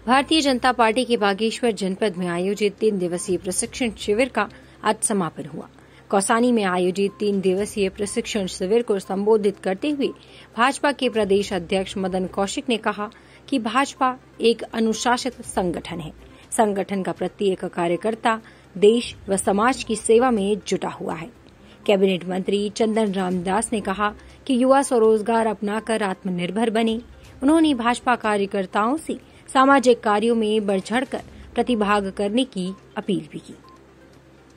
Bharatiya Janata party के बागेश्वर जनपद में आयोजित 3 दिवसीय प्रशिक्षण शिविर का आज समापन हुआ। कौसानी में आयोजित 3 दिवसीय प्रशिक्षण शिविर को संबोधित करते हुए भाजपा के प्रदेश अध्यक्ष मदन कौशिक ने कहा कि भाजपा एक अनुशासित संगठन है। संगठन का प्रत्येक कार्यकर्ता देश व समाज की सेवा में जुटा हुआ है। कैबिनेट मंत्री चंदन रामदास ने कहा कि युवा स्वरोजगार अपनाकर आत्मनिर्भर बने। उन्होंने भाजपा कार्यकर्ताओं से सामाजिक कार्यों में बढ़ चढ़कर प्रतिभाग करने की अपील भी की।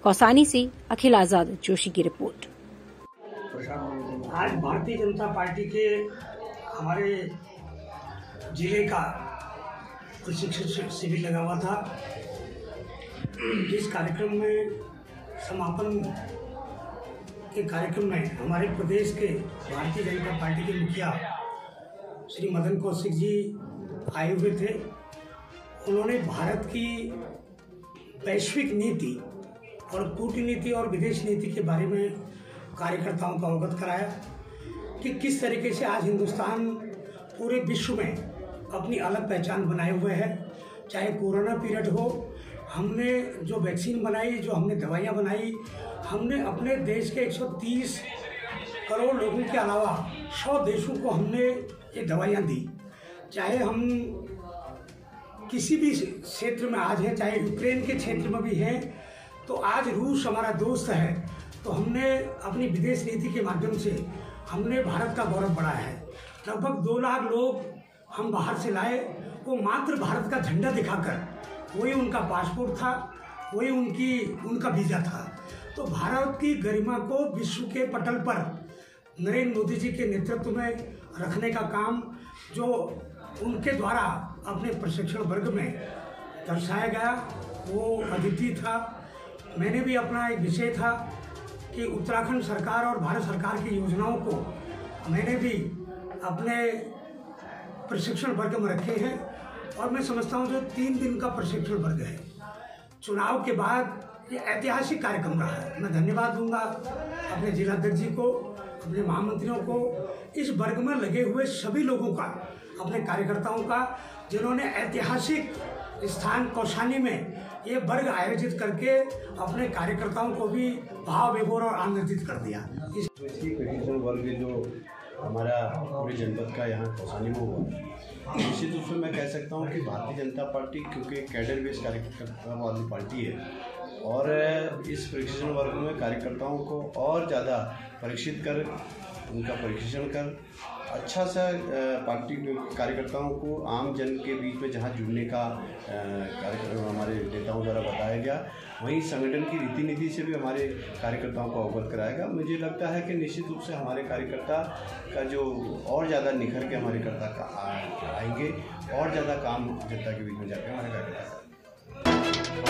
कौसानी से अखिल आजाद जोशी की रिपोर्ट। आज भारतीय जनता पार्टी के हमारे जिले का प्रशिक्षण शिविर लगा हुआ था। इस कार्यक्रम में समापन के कार्यक्रम में हमारे प्रदेश के भारतीय जनता पार्टी के मुखिया श्री मदन कौशिक जी आए हुए थे। उन्होंने भारत की वैश्विक नीति और कूटनीति और विदेश नीति के बारे में कार्यकर्ताओं को अवगत कराया कि किस तरीके से आज हिंदुस्तान पूरे विश्व में अपनी अलग पहचान बनाए हुए है। चाहे कोरोना पीरियड हो, हमने जो वैक्सीन बनाई, जो हमने दवाइयाँ बनाई, हमने अपने देश के 130 करोड़ लोगों के अलावा 100 देशों को हमने ये दवाइयाँ दी। चाहे हम किसी भी क्षेत्र में आज हैं, चाहे यूक्रेन के क्षेत्र में भी हैं, तो आज रूस हमारा दोस्त है, तो हमने अपनी विदेश नीति के माध्यम से हमने भारत का गौरव बढ़ाया है। लगभग 2 लाख लोग हम बाहर से लाए, वो मात्र भारत का झंडा दिखाकर, वही उनका पासपोर्ट था, वही उनका वीज़ा था। तो भारत की गरिमा को विश्व के पटल पर नरेंद्र मोदी जी के नेतृत्व में रखने का काम जो उनके द्वारा अपने प्रशिक्षण वर्ग में दर्शाया गया, वो अद्वितीय था। मैंने भी अपना एक विषय था कि उत्तराखंड सरकार और भारत सरकार की योजनाओं को मैंने भी अपने प्रशिक्षण वर्ग में रखे हैं। और मैं समझता हूँ जो 3 दिन का प्रशिक्षण वर्ग है, चुनाव के बाद ये ऐतिहासिक कार्यक्रम रहा है। मैं धन्यवाद दूंगा अपने जिलाध्यक्ष जी को, अपने महामंत्रियों को, इस वर्ग में लगे हुए सभी लोगों का, अपने कार्यकर्ताओं का, जिन्होंने ऐतिहासिक स्थान कौसानी में ये वर्ग आयोजित करके अपने कार्यकर्ताओं को भी भाव विभोर और आनंदित कर दिया। इसकी प्रशिक्षण वर्ग जो हमारा पूरे जनपद का यहाँ कौसानी में हुआ, निश्चित रूप से मैं कह सकता हूँ कि भारतीय जनता पार्टी क्योंकि कैडर बेस्ड कार्यकर्ता वाली पार्टी है और इस प्रशिक्षण वर्ग में कार्यकर्ताओं को और ज़्यादा परीक्षित कर, उनका प्रशिक्षण कर, अच्छा सा पार्टी कार्यकर्ताओं को आम जन के बीच में जहाँ जुड़ने का कार्यक्रम हमारे नेताओं द्वारा बताया गया, वहीं संगठन की रीति नीति से भी हमारे कार्यकर्ताओं को अवगत कराएगा। मुझे लगता है कि निश्चित रूप से हमारे कार्यकर्ता का जो और ज़्यादा निखर के हमारे आएंगे और ज़्यादा काम जनता के बीच में जाकर हमारे कार्यकर्ता